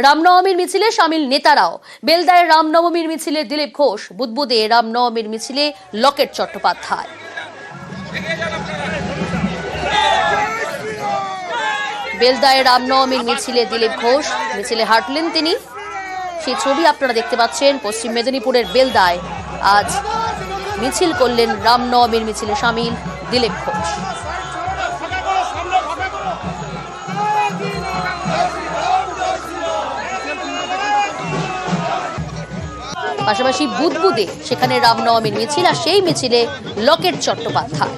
রামনবমীর মিছিলে সামিল নেতারাও। বেলদায় রামনবমীর মিছিলে দিলীপ ঘোষ, বুদবুদে রামনবমীর মিছিলে লকেট চট্টোপাধ্যায়। বেলদায় রামনবমীর মিছিলে দিলীপ ঘোষ মিছিলে হাঁটলেন তিনি, সেই ছবি আপনারা দেখতে পাচ্ছেন। পশ্চিম মেদিনীপুরের বেলদায় আজ মিছিল করলেন রামনবমীর মিছিলে সামিল দিলীপ ঘোষ। পাশাপাশি বুদবুদে সেখানে রামনবমীর মিছিল, আর সেই মিছিলে লকেট চট্টোপাধ্যায়।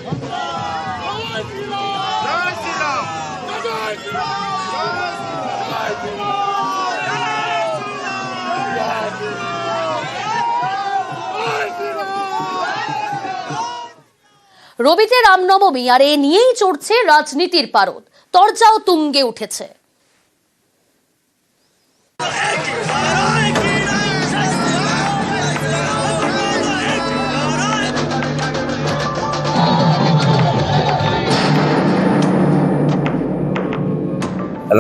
রবিতে রামনবমী, আর এ নিয়েই চড়ছে রাজনীতির পারদ। তরজাও তুঙ্গে উঠেছে।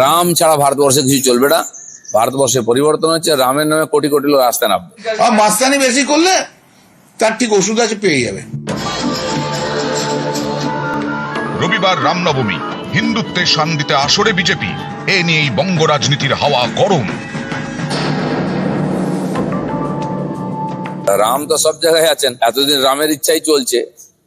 রাম ছাড়া ভারতবর্ষে কিছু চলবে না। ভারতবর্ষে পরিবর্তন হচ্ছে, রামের নামে কোটি কোটি লোক আসতে নামবে। মাস্তানি বেশি করলে তার ঠিক ওষুধ আছে, পেয়ে যাবে। রবিবার রামনবমী, হিন্দুত্বের শান দিতে আসরে বিজেপি। এ নিয়েই বঙ্গ রাজনীতির হাওয়া গরম। রাম তো সব জায়গায় আছেন, এতদিন রামের ইচ্ছাই চলছে।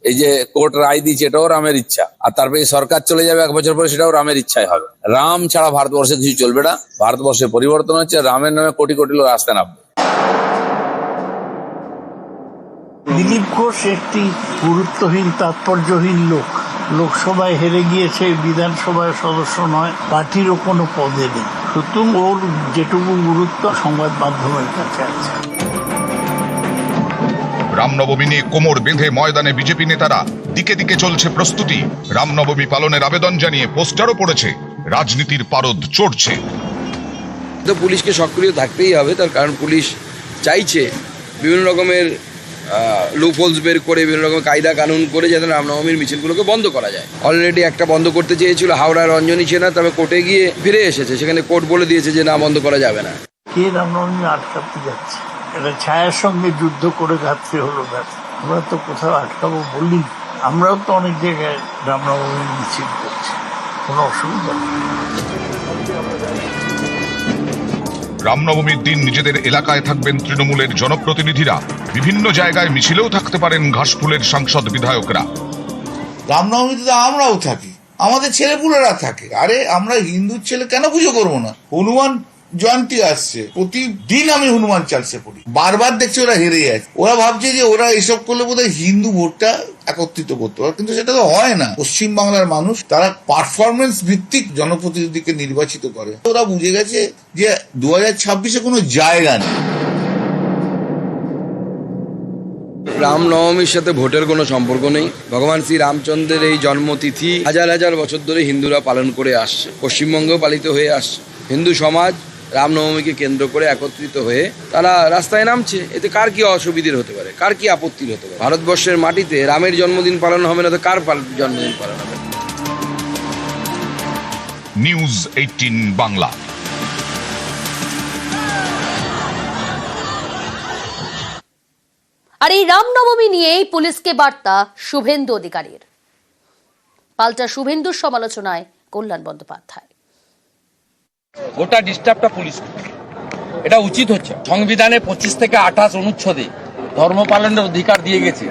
এই যে কোর্ট রায় দিয়েছে, এটাও রামের ইচ্ছা। আর তারপরে সরকার চলে যাবে 1 বছর পরে, সেটাও রামের ইচ্ছাই হবে। রাম ছাড়া ভারতবর্ষে কিছু চলবে না। ভারতবর্ষে পরিবর্তন হচ্ছে, রামের নামে কোটি কোটি লোক আসতে নামবে। দিলীপ ঘোষ একটি গুরুত্বহীন, তাৎপর্যহীন লোক। লোকসভায় হেরে গিয়েছে, বিধানসভায় সদস্য নয়, পার্টিরও কোনো পদে নেই। সুতরাং ওর যেটুকু গুরুত্ব সংবাদ মাধ্যমের কাছে আছে। রামনবমী নিয়ে কোমর বেঁধে ময়দানে বিজেপি নেতারা। দিকে দিকে চলছে প্রস্তুতি। রামনবমী পালনের আবেদন জানিয়ে পোস্টারও পড়েছে। রাজনীতির পারদ চড়ছে। তো পুলিশকে সক্রিয় থাকতেই হবে, তার কারণ পুলিশ চাইছে বিভিন্ন রকমের লুপহোলস বের করে, বিভিন্ন রকম কায়দা কানুন করে যাতে রামনবমীর মিছিলগুলোকে বন্ধ করা যায়। অলরেডি একটা বন্ধ করতে চেয়েছিল হাওড়া রঞ্জনী সেনা, তবে কোর্টে গিয়ে ফিরে এসেছে। সেখানে কোর্ট বলে দিয়েছে যে না, বন্ধ করা যাবে না। কে রামনবমী আটকাতে যাচ্ছে? এটা ছায়ার সঙ্গে যুদ্ধ করে ঘাটতে হলো। ব্যাস, আমরা তো কোথাও আটকাবো বলি। আমরাও তো অনেক জায়গায় রামনবমীর মিছিল করছি, কোনো অসুবিধা নেই। রামনবমীর দিন নিজেদের এলাকায় থাকবেন তৃণমূলের জনপ্রতিনিধিরা। বিভিন্ন জায়গায় মিছিলেও থাকতে পারেন ঘাসফুলের সাংসদ বিধায়করা। রামনবমীতে তো আমরাও থাকি, আমাদের ছেলেপুলেরা থাকে। আরে আমরা হিন্দুর ছেলে কেন পুজো করবো না? হনুমান জয়ন্তী আসছে, প্রতিদিন আমি হনুমান চালসে পড়ি। বারবার দেখছি ওরা হেরে যাচ্ছে। ওরা ভাবছে যে ওরা এসব করলে বোধহয় হিন্দু ভোটটা একত্রিত করতে পারে, কিন্তু সেটা তো হয় না। পশ্চিমবাংলার মানুষ তারা পারফরমেন্স ভিত্তিক জনপ্রতিনিধিকে নির্বাচিত করে। ওরা বুঝে গেছে যে 2026-এ কোনো জায়গা নেই। রামনবমীর সাথে ভোটের কোনো সম্পর্ক নেই। ভগবান শ্রী রামচন্দ্রের এই জন্মতিথি হাজার হাজার বছর ধরে হিন্দুরা পালন করে আসছে, পশ্চিমবঙ্গেও পালিত হয়ে আসছে। হিন্দু সমাজ রামনবমীকে কেন্দ্র করে একত্রিত হয়ে তারা রাস্তায় নামছে। এতে কার কি অসুবিধার হতে পারে, কার কি আপত্তির হতে পারে? ভারতবর্ষের মাটিতে রামের জন্মদিন পালন হবে না তো কার জন্মদিন পালন হবে? নিউজ 18 বাংলা। আর এই রামনবমী নিয়েই পুলিশকে বার্তা শুভেন্দু অধিকারীর। পাল্টা শুভেন্দুর সমালোচনায় কল্যাণ বন্দ্যোপাধ্যায়। গোটা ডিস্টার্বটা পুলিশ, এটা উচিত হচ্ছে। সংবিধানে 25 থেকে 28 অনুচ্ছেদে ধর্ম পালনের অধিকার দিয়ে গেছে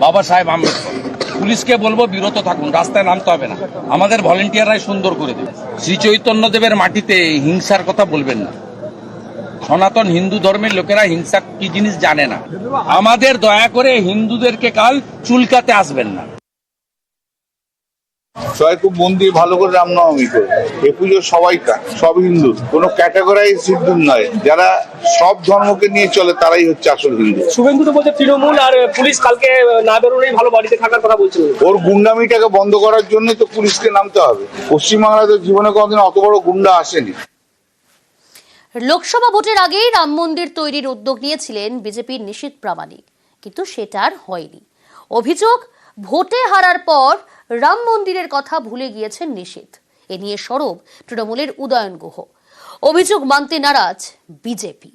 বাবা সাহেব আম্বেদকর। পুলিশকে বলবো বিরত থাকুন, রাস্তায় নামতে হবে না। আমাদের ভলেন্টিয়াররাই সুন্দর করে দেবে। শ্রী চৈতন্যদেবের মাটিতে হিংসার কথা বলবেন না। সনাতন হিন্দু ধর্মের লোকেরা হিংসা কি জিনিস জানে না। আমাদের দয়া করে হিন্দুদেরকে কাল চুলকাতে আসবেন না। সবাই খুব মন দিয়ে ভালো করে রামনবমী করে। এ পুজো সবাইকার, সব হিন্দু, কোনো ক্যাটাগরাইজ হিন্দু নয়। যারা সব ধর্মকে নিয়ে চলে তারাই হচ্ছে আসল হিন্দু। শুভেন্দু তো বলছে তৃণমূল আর পুলিশ কালকে না বেরোলেই ভালো, বাড়িতে থাকার কথা বলছিল। ওর গুন্ডামিটাকে বন্ধ করার জন্য তো পুলিশকে নামতে হবে। পশ্চিমবাংলায় তো জীবনে কোনোদিন অত বড় গুন্ডা আসেনি। লোকসভা ভোটের আগেই রাম মন্দির তৈরির উদ্যোগ নিয়েছিলেন বিজেপির নিশীথ প্রামাণিক, কিন্তু সেটা আর হয়নি। অভিযোগ, ভোটে হারার পর রাম মন্দিরের কথা ভুলে গিয়েছেন নিশীথ। এ নিয়ে সরব তৃণমূলের উদয়ন গুহ। অভিযোগ মানতে নারাজ বিজেপি।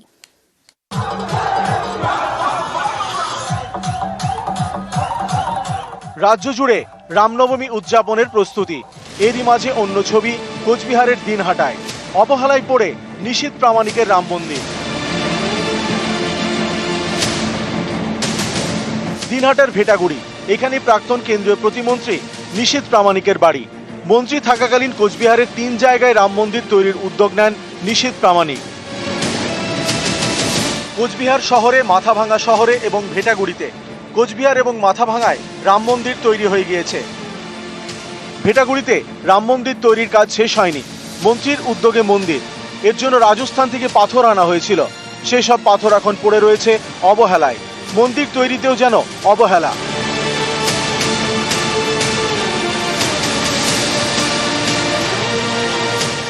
রাজ্য জুড়ে রামনবমী উদযাপনের প্রস্তুতি। এরই মাঝে অন্য ছবি কোচবিহারের দিনহাটায় অবহেলায় পড়ে নিশীথ প্রামাণিকের রাম মন্দির। দিনহাটার ভেটাগুড়ি, এখানে প্রাক্তন কেন্দ্রীয় প্রতিমন্ত্রী নিশীথ প্রামাণিকের বাড়ি। মন্ত্রী থাকাকালীন কোচবিহারের 3 জায়গায় রাম মন্দির তৈরির উদ্যোগ নেন নিশীথ প্রামাণিক। কোচবিহার শহরে, মাথাভাঙা শহরে এবং ভেটাগুড়িতে, কোচবিহার এবং মাথাভাঙায় রাম মন্দির তৈরি হয়ে গিয়েছে। ভেটাগুড়িতে রাম মন্দির তৈরির কাজ শেষ হয়নি। মন্ত্রীর উদ্যোগে মন্দির, এর জন্য রাজস্থান থেকে পাথর আনা হয়েছিল। সেই সব পাথর এখন পড়ে রয়েছে অবহেলায়। মন্দির তৈরিতেও যেন অবহেলা।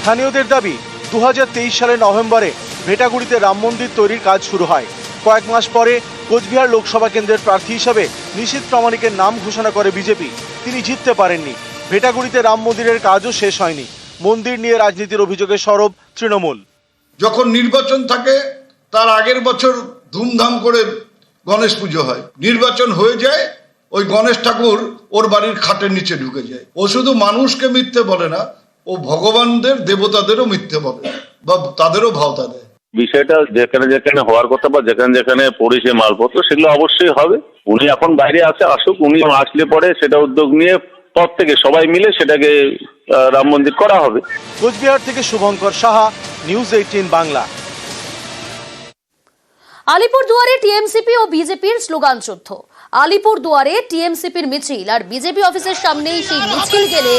স্থানীয়দের দাবি 2023 সালের নভেম্বরে ভেটাগুড়িতে রাম মন্দির তৈরির কাজ শুরু হয়। কয়েক মাস পরে কোচবিহার লোকসভা কেন্দ্রের প্রার্থী হিসাবে নিশীথ প্রামাণিকের নাম ঘোষণা করে বিজেপি। তিনি জিততে পারেননি। ভেটাগুড়িতে রাম মন্দিরের কাজও শেষ হয়নি। মন্দির নিয়ে রাজনীতির অভিযোগে সরব তৃণমূল। যখন নির্বাচন থাকে তার আগের বছর ধুমধাম করে গণেশ পুজো হয়, নির্বাচন হয়ে যায়, ওই গণেশ ঠাকুর ওর বাড়ির খাটের নিচে ঢুকে যায়। ও শুধু মানুষকে মিথ্যে বলে না, ও ভগবানদের দেবতাদেরও মিথ্যে বলে বা তাদেরও ভাওতা দেয়। বিষয়টা যেখানে যেখানে হওয়ার কথা বা যেখানে যেখানে পড়েছে মালপত্র, সেগুলো অবশ্যই হবে। উনি এখন বাইরে আসুক, উনি আসলে পরে সেটা উদ্যোগ নিয়ে পর থেকে সবাই মিলে সেটাকে রাম মন্দির করা হবে। কোচবিহার থেকে শুভঙ্কর সাহা, নিউজ 18 বাংলা। আলিপুরদুয়ারে টিএমসিপি ও বিজেপির স্লোগান যুদ্ধ। আলিপুরদুয়ারে টিএমসিপির মিছিল আর বিজেপি অফিসের সামনেই সেই মিছিল গেলে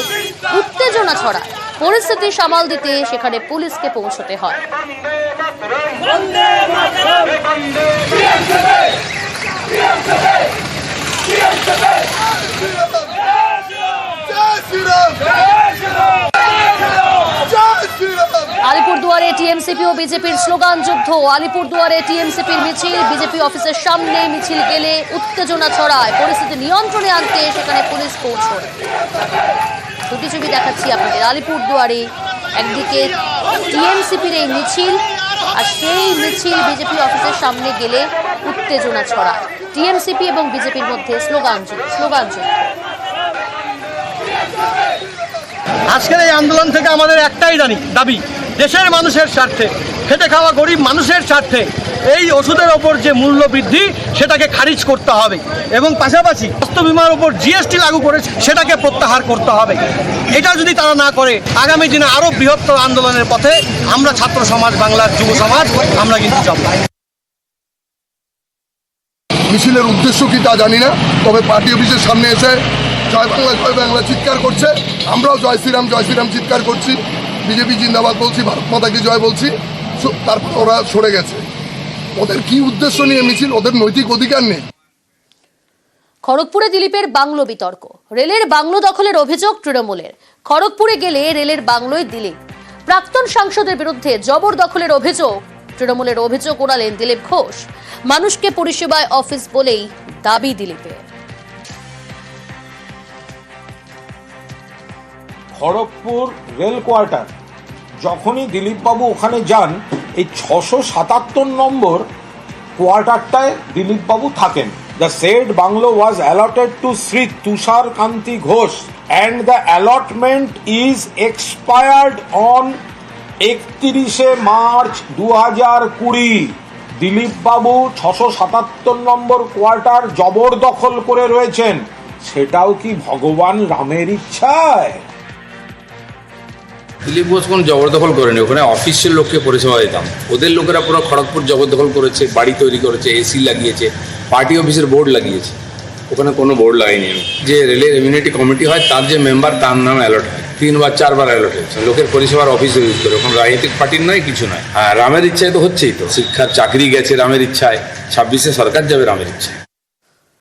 উত্তেজনা ছড়ায়। পরিস্থিতি সামাল দিতে সেখানে পুলিশকে পৌঁছতে হয়। আলিপুরদুয়ারে টিএমসিপি ও বিজেপির স্লোগান যুদ্ধ। আলিপুরদুয়ারে টিএমসিপির মিছিল, বিজেপি অফিসের সামনে মিছিল গেলে উত্তেজনা ছড়ায়। পরিস্থিতি নিয়ন্ত্রণে আনতে সেখানে পুলিশ পৌঁছয়। দুটি ছবি দেখাচ্ছি আপনাদের। আলিপুরদুয়ারে একদিকে টিএমসিপির এই মিছিল, আর সেই মিছিল বিজেপি অফিসের সামনে গেলে উত্তেজনা ছড়ায়। টিএমসিপি এবং বিজেপির মধ্যে স্লোগান যুদ্ধ। আজকের এই আন্দোলন থেকে আমাদের একটাই দাবি, দেশের মানুষের স্বার্থে, খেটে খাওয়া গরিব মানুষের স্বার্থে এই ওষুধের ওপর যে মূল্য বৃদ্ধি সেটাকে খারিজ করতে হবে এবং পাশাপাশি স্বাস্থ্য বিমার উপর জিএসটি লাগু করেছে সেটাকে প্রত্যাহার করতে হবে। এটা যদি তারা না করে আগামী দিনে আরো বৃহত্তর আন্দোলনের পথে আমরা ছাত্র সমাজ, বাংলার যুব সমাজ আমরা কিন্তু যাব। মিছিলের উদ্দেশ্য কি তা জানি না, তবে পার্টি অফিসের সামনে এসে জয় বাংলা চিৎকার করছে। আমরাও জয় শ্রীরাম চিৎকার করছি, বিজেপি জিন্দাবাদ বলছি, ভারত মাতাকে জয় বলছি। তারপর ওরা সরে গেছে। ওদের কি উদ্দেশ্য নিয়ে মিছিল? ওদের নৈতিক অধিকার নেই। খড়গপুরে দিলীপের বাংলো বিতর্ক। রেলের বাংলো দখলের অভিযোগ তৃণমূলের। খড়গপুরে গেলে রেলের বাংলোয় দিলীপ। প্রাক্তন সাংসদের বিরুদ্ধে জবরদখলের অভিযোগ। তৃণমূলের অভিযোগ ওড়ালেন দিলীপ ঘোষ। মানুষকে পরিষেবায় অফিস বলেই দাবি দিলীপের। খড়গপুর রেল কোয়ার্টার, যখনই দিলীপবাবু ওখানে যান, এই 677 নম্বর কোয়ার্টারটায় দিলীপবাবু থাকেন। The said bungalow was allotted to Shri Tushar Kanti Ghosh and the allotment is expired on 31 March 2020। দিলীপবাবু 677 নম্বর কোয়ার্টার জবরদখল করে রয়েছেন। সেটাও কি ভগবান রামের ইচ্ছায়? দিলীপ ঘোষ কোনো জবরদখল করেনি, ওখানে অফিসের লোককে পরিষেবা দিতাম। ওদের লোকেরা পুরো খড়গপুর জবরদখল করেছে, বাড়ি তৈরি করেছে, এসি লাগিয়েছে, পার্টি অফিসের বোর্ড লাগিয়েছে। ওখানে কোনো বোর্ড লাগাইনি আমি। যে রেলের ইমিউনিটি কমিটি হয় তার যে মেম্বার, তার নাম অ্যালট হয়, 3 বা 4 বার অ্যালট হয়েছে। লোকের পরিষেবার অফিস ইউজ করে, ওখানে রাজনৈতিক পার্টির নয়, কিছু নয়। আর রামের ইচ্ছায় তো হচ্ছেই তো। শিক্ষার চাকরি গেছে রামের ইচ্ছায়, 26-এ সরকার যাবে রামের ইচ্ছায়।